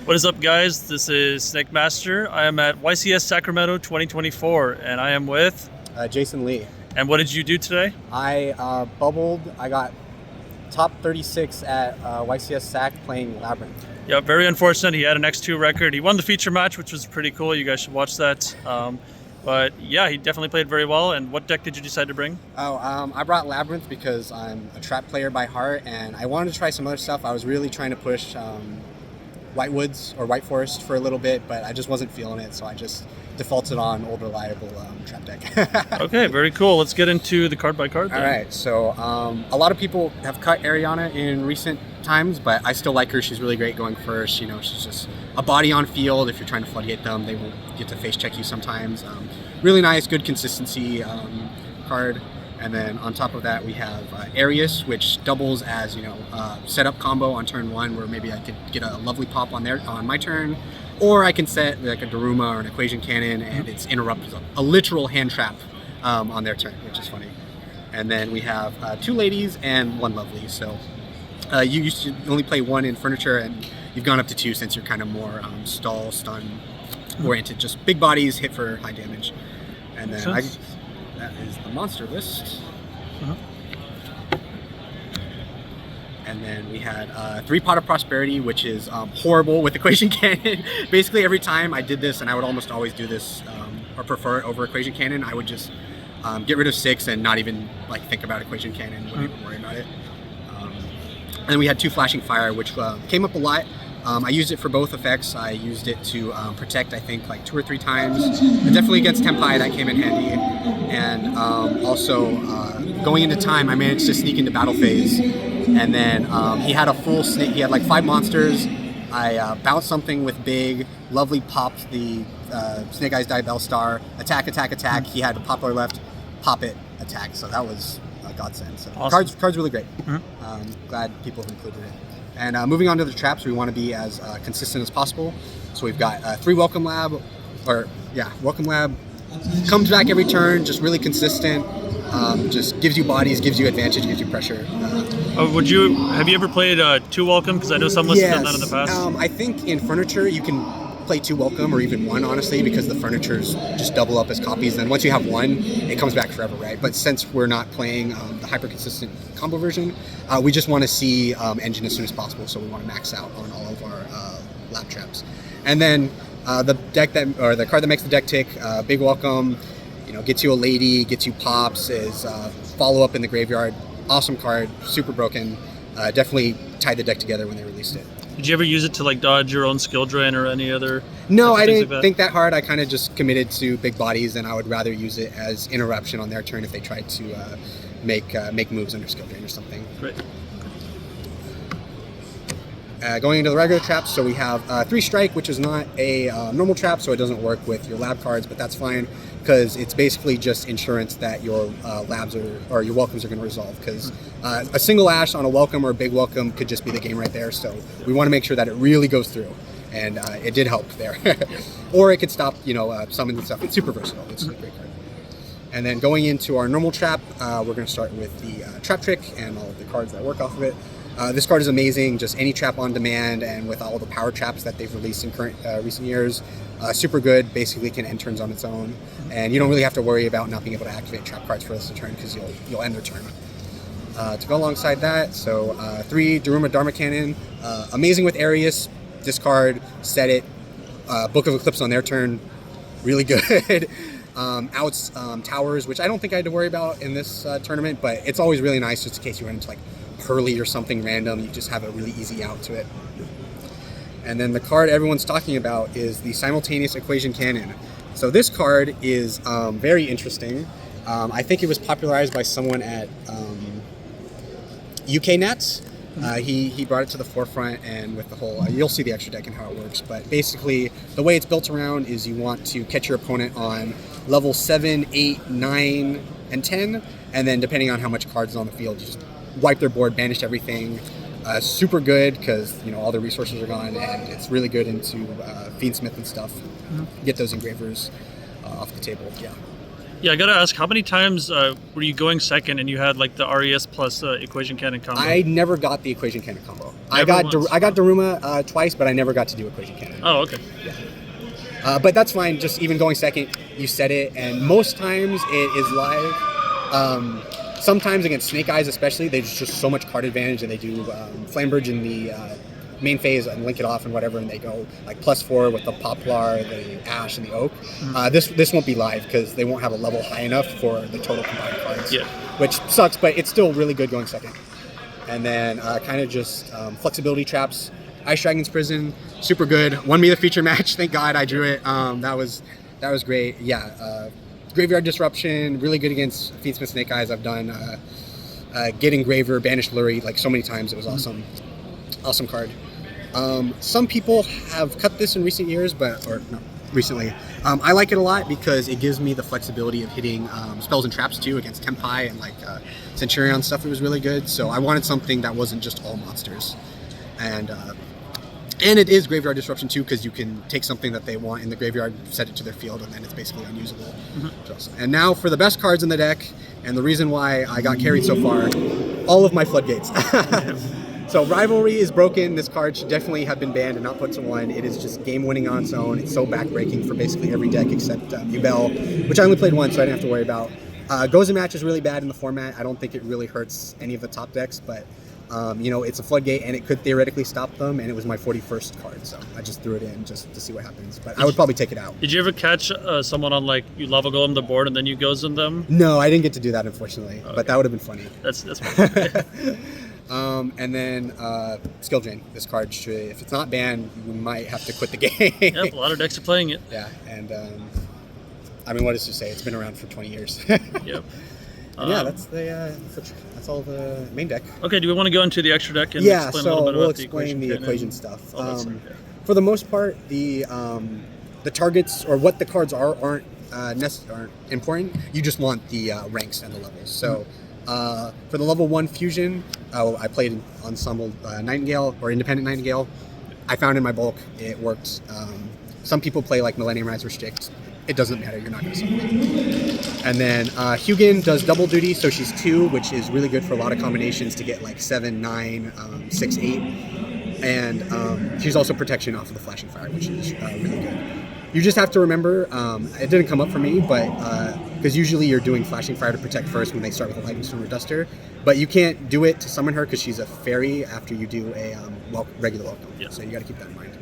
What is up, guys? This is Snake Master. I am at YCS Sacramento 2024, and I am with Jason Lee. And what did you do today? I bubbled. I got top 36 at YCS Sac playing Labrynth. Yeah, very unfortunate. He had an X2 record. He won the feature match, which was pretty cool. You guys should watch that. But yeah, he definitely played very well. And what deck did you decide to bring? I brought Labrynth because I'm a trap player by heart, and I wanted to try some other stuff. I was really trying to push White Woods or White Forest for a little bit, but I just wasn't feeling it, so I just defaulted on old reliable trap deck. Okay, very cool. Let's get into the card by card then. All right, so a lot of people have cut Ariana in recent times, but I still like her. She's really great going first. You know, she's just a body on field. If you're trying to floodgate them, they won't get to face check you sometimes. Really nice, good consistency card. And then on top of that, we have Arius, which doubles as, you know, setup combo on turn one, where maybe I could get a lovely pop on my turn, or I can set like a Daruma or an Equation Cannon, and it's interrupts a literal hand trap on their turn, which is funny. And then we have two ladies and one lovely. So you used to only play one in furniture, and you've gone up to two since you're kind of more stall, stun oriented, just big bodies, hit for high damage. And then that is the monster list. And then we had 3 Pot of Prosperity, which is horrible with Equation Cannon. Basically every time I did this, and I would almost always do this or prefer it over Equation Cannon, I would just get rid of 6 and not even like think about Equation Cannon, wouldn't even worry about it. And then we had 2 Flashing Fire, which came up a lot. I used it for both effects. I used it to protect, I think, like 2 or 3 times. And definitely against Tempai, that came in handy. And also, going into time, I managed to sneak into battle phase. And then he had a full snake. He had like 5 monsters. I bounced something with big, lovely popped the Snake Eyes Die Bellstar. Attack, attack, attack. He had a poplar left, pop it, attack. So that was a godsend. So awesome. Cards really great. Glad people have included it. And moving on to the traps, we want to be as consistent as possible. So we've got 3 Welcome Lab, Welcome Lab. Comes back every turn, just really consistent. Just gives you bodies, gives you advantage, gives you pressure. Have you ever played 2 Welcome? Because I know some lists have done that in the past. I think in furniture you can play 2 Welcome or even 1, honestly, because the furnitures just double up as copies. Then once you have 1, it comes back forever, right? But since we're not playing the hyper consistent combo version, we just want to see engine as soon as possible, so we want to max out on all of our lab traps. And then the card that makes the deck tick, Big Welcome, you know, gets you a lady, gets you pops, is follow up in the graveyard. Awesome card, super broken. Definitely tied the deck together when they released it. Did you ever use it to like dodge your own skill drain or any other? No, I didn't think that hard. I kind of just committed to big bodies, and I would rather use it as interruption on their turn if they tried to make moves under skill drain or something. Right. Going into the regular traps, so we have 3 Strike, which is not a normal trap, so it doesn't work with your lab cards, but that's fine because it's basically just insurance that your labs or your welcomes are going to resolve. Because a single Ash on a welcome or a big welcome could just be the game right there. So we want to make sure that it really goes through, and it did help there. Or it could stop, summons and stuff. It's super versatile. It's a great card. And then going into our normal trap, we're going to start with the Trap Trick and all of the cards that work off of it. This card is amazing, just any trap on demand, and with all the power traps that they've released in recent years, super good, basically can end turns on its own, and you don't really have to worry about not being able to activate trap cards for the rest of the turn because you'll end their turn. To go alongside that, so 3 Daruma Dharma Cannon, amazing with Arius, discard, set it, Book of Eclipse on their turn, really good. Outs Towers, which I don't think I had to worry about in this tournament, but it's always really nice just in case you run into like Hurley or something random, you just have a really easy out to it. And then the card everyone's talking about is the Simultaneous Equation Cannon. So this card is very interesting. I think it was popularized by someone at UK Nets. He brought it to the forefront, and with the whole, you'll see the extra deck and how it works, but basically the way it's built around is you want to catch your opponent on level 7, 8, 9, and 10, and then depending on how much cards is on the field, you just wipe their board, banish everything. Super good because all the resources are gone, and it's really good into Fiendsmith and stuff. Get those engravers off the table. Yeah. Yeah, I gotta ask, how many times were you going second and you had like the RES plus equation cannon combo? I never got the equation cannon combo. Never once. I got Daruma twice, but I never got to do equation cannon. Oh, okay. But that's fine. Just even going second, you set it, and most times it is live. Sometimes against Snake Eyes, especially, there's just so much card advantage, and they do Flamberge in the main phase and link it off and whatever, and they go like +4 with the Poplar, the Ash, and the Oak. This won't be live because they won't have a level high enough for the total combined cards. Yeah. Which sucks, but it's still really good going second. And then kind of just flexibility traps. Ice Dragon's Prison, super good. Won me the feature match. Thank God I drew it. That was great. Yeah. Graveyard Disruption, really good against Fiendsmith Snake Eyes. I've done Get Engraver, Banish Lurry like so many times. It was awesome. Awesome card. Some people have cut this in recent years, recently. I like it a lot because it gives me the flexibility of hitting spells and traps too against Tempai and like Centurion stuff. It was really good. So I wanted something that wasn't just all monsters. And it is Graveyard Disruption too, because you can take something that they want in the graveyard, set it to their field, and then it's basically unusable. And now for the best cards in the deck, and the reason why I got carried so far, all of my floodgates. So Rivalry is broken. This card should definitely have been banned and not put to 1. It is just game winning on its own. It's so backbreaking for basically every deck except Ubel, which I only played once, so I didn't have to worry about. Goes and Match is really bad in the format. I don't think it really hurts any of the top decks, but it's a floodgate and it could theoretically stop them, and it was my 41st card, so I just threw it in just to see what happens. But I would probably take it out. Did you ever catch someone on like you lava golem the board and then you goes in them? No, I didn't get to do that, unfortunately, but that would have been funny. That's fine. And then Skill Drain. This card should, if it's not banned, we might have to quit the game. Yep, a lot of decks are playing it. Yeah, and I mean, what does it say? It's been around for 20 years. Yep. Yeah, that's all the main deck. Okay, do we want to go into the extra deck and explain a little bit about the equation stuff. For the most part, the targets or what the cards aren't important. You just want the ranks and the levels. So for the level 1 fusion, I played Ensemble Nightingale or Independent Nightingale. I found in my bulk it worked. Some people play like Millennium Rise Restrict. It doesn't matter, you're not going to summon it. And then Hugin does double duty, so she's 2, which is really good for a lot of combinations to get like 7, 9, 6, 8. And she's also protection off of the Flashing Fire, which is really good. You just have to remember, it didn't come up for me, but because usually you're doing Flashing Fire to protect first when they start with a Lightning Storm or Duster, but you can't do it to summon her because she's a fairy after you do a regular welcome. Yeah. So you got to keep that in mind.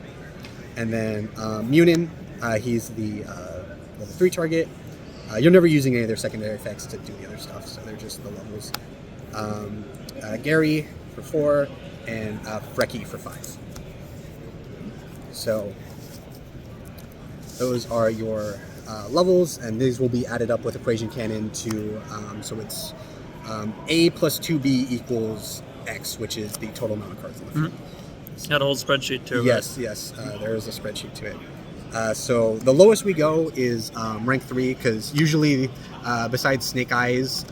And then Munin, he's the level 3 target. You're never using any of their secondary effects to do the other stuff, so they're just the levels. Gary for 4, and Frecky for 5. So those are your levels, and these will be added up with Equation Cannon to, so it's A plus 2B equals X, which is the total amount of cards in the field. Got a whole spreadsheet too. Yes, there is a spreadsheet to it. So the lowest we go is rank 3, because usually besides Snake Eyes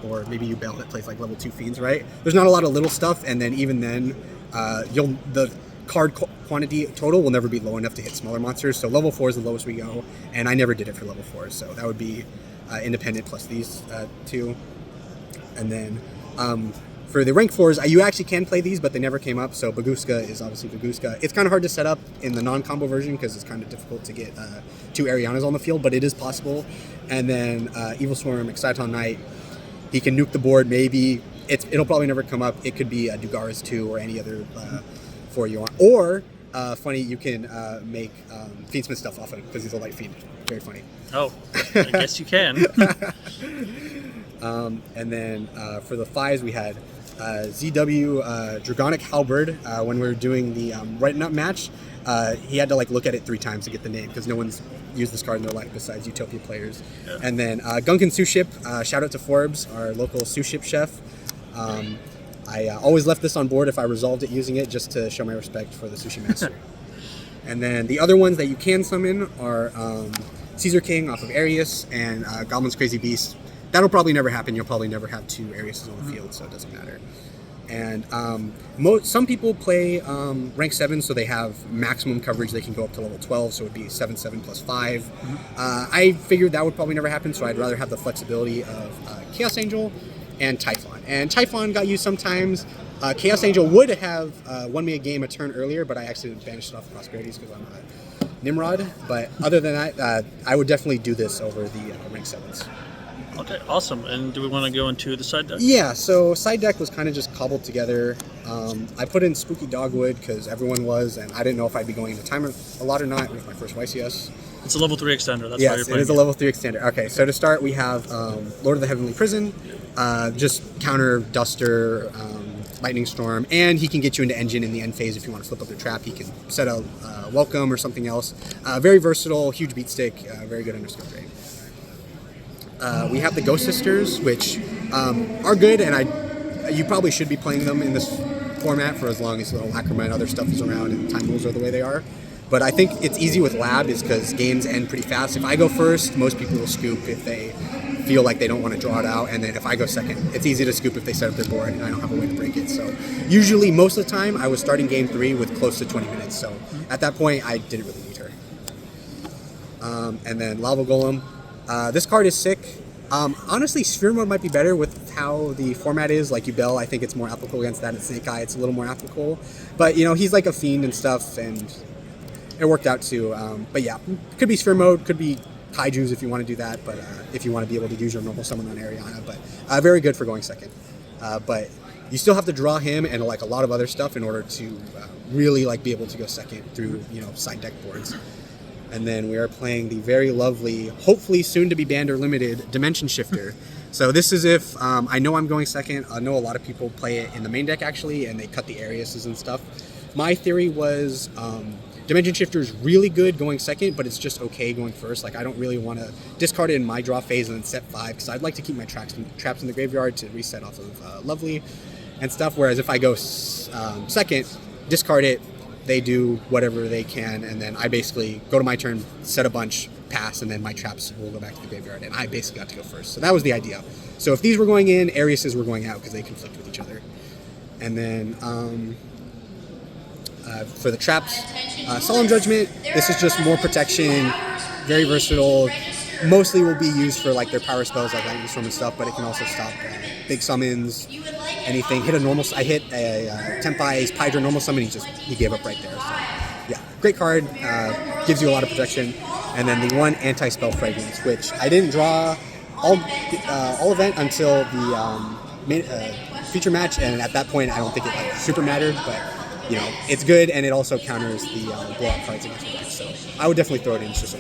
or maybe Ubel that plays like level 2 Fiends, right? There's not a lot of little stuff, and then even then the card quantity total will never be low enough to hit smaller monsters. So level 4 is the lowest we go, and I never did it for level 4, so that would be Independent plus these 2. And then for the rank 4s, you actually can play these, but they never came up. So Baguska is obviously Baguska. It's kind of hard to set up in the non-combo version because it's kind of difficult to get 2 Arianas on the field, but it is possible. And then Evil Swarm, Exciton Knight, he can nuke the board. Maybe it'll probably never come up. It could be Dugaris 2 or any other 4 you want. Or funny, you can make Fiendsmith stuff off of him because he's a light fiend. Very funny. Oh, I guess you can. And then for the 5s, we had ZW Dragonic Halberd. When we were doing the Writing Up match, he had to like look at it 3 times to get the name because no one's used this card in their life besides Utopia players. Yeah. And then Gunkin Sous Ship. Shout out to Forbes, our local sous ship chef. I always left this on board if I resolved it using it, just to show my respect for the sushi master. And then the other ones that you can summon are Caesar King off of Arius and Goblin's Crazy Beast. That'll probably never happen. You'll probably never have 2 Ariuses on the field, so it doesn't matter. And some people play rank 7, so they have maximum coverage. They can go up to level 12, so it would be 7/7 plus 5. I figured that would probably never happen, so I'd rather have the flexibility of Chaos Angel and Typhon. And Typhon got used sometimes. Chaos Angel would have won me a game a turn earlier, but I actually banished it off Prosperities because I'm a Nimrod. But other than that, I would definitely do this over the rank 7s. Okay, awesome. And do we want to go into the side deck? Yeah, so side deck was kind of just cobbled together. I put in Spooky Dogwood because everyone was, and I didn't know if I'd be going into time a lot or not. It was my first YCS. It's a level 3 extender. That's why Yes, you're playing it is a level 3 extender. Okay, so to start, we have Lord of the Heavenly Prison, just counter Duster, Lightning Storm, and he can get you into Engine in the end phase if you want to flip up your trap. He can set a Welcome or something else. Very versatile, huge beat stick, very good under skill trade. We have the Ghost Sisters, which are good, and you probably should be playing them in this format for as long as Little Lacrima and other stuff is around and time rules are the way they are. But I think it's easy with Lab is because games end pretty fast. If I go first, most people will scoop if they feel like they don't want to draw it out, and then if I go second, it's easy to scoop if they set up their board and I don't have a way to break it. So usually, most of the time, I was starting game 3 with close to 20 minutes. So at that point, I didn't really need her. And then Lava Golem. This card is sick. Honestly, Sphere Mode might be better with how the format is. Like Yubel, I think it's more applicable against that. And Snake Eye, it's a little more applicable. But, he's like a fiend and stuff, and it worked out too. But yeah, could be Sphere Mode, could be Kaijus if you want to do that, but if you want to be able to use your normal summon on Ariana. But very good for going second. But you still have to draw him and like a lot of other stuff in order to really like be able to go second through, side deck boards. And then we are playing the very lovely, hopefully soon to be banned or limited, Dimension Shifter. So this is if, I know I'm going second, I know a lot of people play it in the main deck actually, and they cut the Ariuses and stuff. My theory was Dimension Shifter is really good going second, but it's just okay going first. Like I don't really want to discard it in my draw phase and then set 5, because I'd like to keep my traps in the graveyard to reset off of Lovely and stuff. Whereas if I go second, discard it, they do whatever they can, and then I basically go to my turn, set a bunch, pass, and then my traps will go back to the graveyard, and I basically got to go first. So that was the idea. So if these were going in, Ariuses were going out because they conflict with each other. And then for the traps, Solemn Judgment, this is just more protection, very versatile, mostly will be used for like their power spells like Lightning Storm and stuff, but it can also stop big summons, anything. Hit a normal, I hit a Tempai's Pydra normal summon, he gave up right there. So yeah, great card, gives you a lot of protection. And then the one anti-spell Fragrance, which I didn't draw all event until the feature match, and at that point I don't think it like super mattered, but it's good, and it also counters the blowout cards against the deck. So I would definitely throw it in just so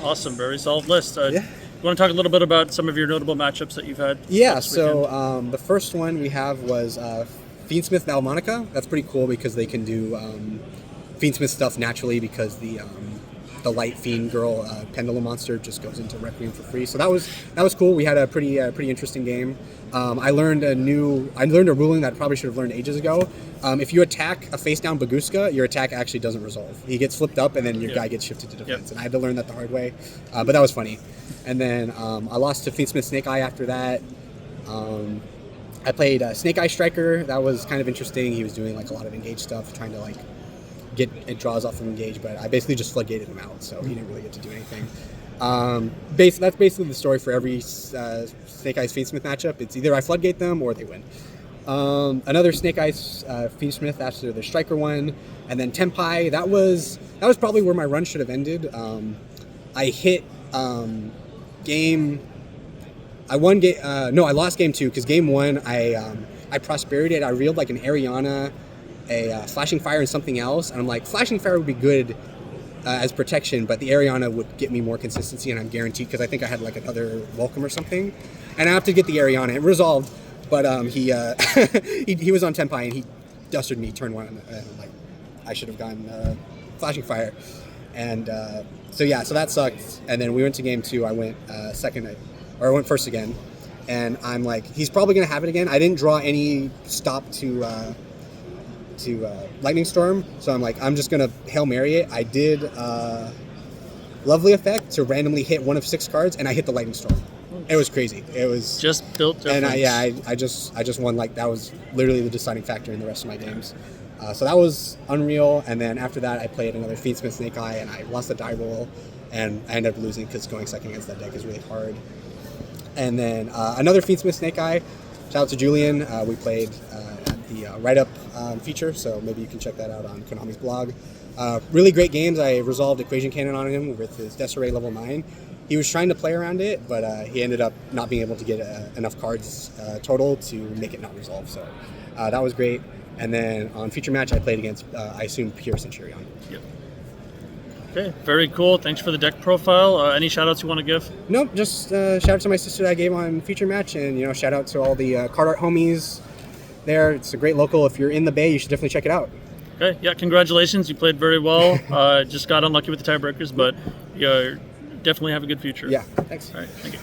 Awesome, very solid list. Yeah. You want to talk a little bit about some of your notable matchups that you've had? Yeah, so the first one we have was Fiendsmith Valmonica. That's pretty cool because they can do Fiendsmith stuff naturally because the light fiend girl Pendulum Monster just goes into Requiem for free. So that was cool. We had a pretty interesting game. I learned a ruling that I probably should have learned ages ago. If you attack a face down Baguska, your attack actually doesn't resolve. He gets flipped up, and then your guy gets shifted to defense. And I had to learn that the hard way, but that was funny. And then I lost to Fiendsmith Snake Eye after that. I played Snake Eye Striker. That was kind of interesting. He was doing like a lot of engage stuff, trying to like get draws off of engage, but I basically just floodgated him out, so he didn't really get to do anything. That's basically the story for every Snake Eyes Fiendsmith matchup. It's either I floodgate them or they win. Another Snake Eyes Fiendsmith after the Striker one, and then Tempai. That was probably where my run should have ended. I hit game. I won game. No, I lost game 2 because game 1 I prosperited. I reeled like an Ariana, a Flashing Fire, and something else, and I'm like, Flashing Fire would be good as protection, but the Ariana would get me more consistency, and I'm guaranteed because I think I had like another Welcome or something, and I have to get the Ariana. It resolved, but he he was on Tempai and he dusted me turn 1, and like I should have gotten Flashing Fire, and so that sucked. And then we went to game 2. I went I went first again, and I'm like, he's probably gonna have it again. I didn't draw any stop to Lightning Storm, so I'm like, I'm just gonna Hail Mary it. I did Lovely Effect to randomly hit one of 6 cards, and I hit the Lightning Storm. It was crazy. It was Just built different. and I just won. Like, that was literally the deciding factor in the rest of my games. So that was unreal. And then after that, I played another Fiendsmith Snake Eye, and I lost the die roll, and I ended up losing because going second against that deck is really hard. And then another Fiendsmith Snake Eye. Shout out to Julian. We played at the write-up feature, so maybe you can check that out on Konami's blog. Really great games. I resolved Equation Cannon on him with his Desiree level 9. He was trying to play around it, but he ended up not being able to get enough cards total to make it not resolve. So that was great. And then on feature match, I played against, I assume, Pure Centurion. Yep. Okay, very cool. Thanks for the deck profile. Any shout-outs you want to give? Nope, just shout out to my sister that I gave on feature match, and shout out to all the card art homies there. It's a great local. If you're in the Bay, you should definitely check it out. Okay, yeah, congratulations. You played very well. Just got unlucky with the tiebreakers, but you definitely have a good future. Yeah, thanks. All right, thank you.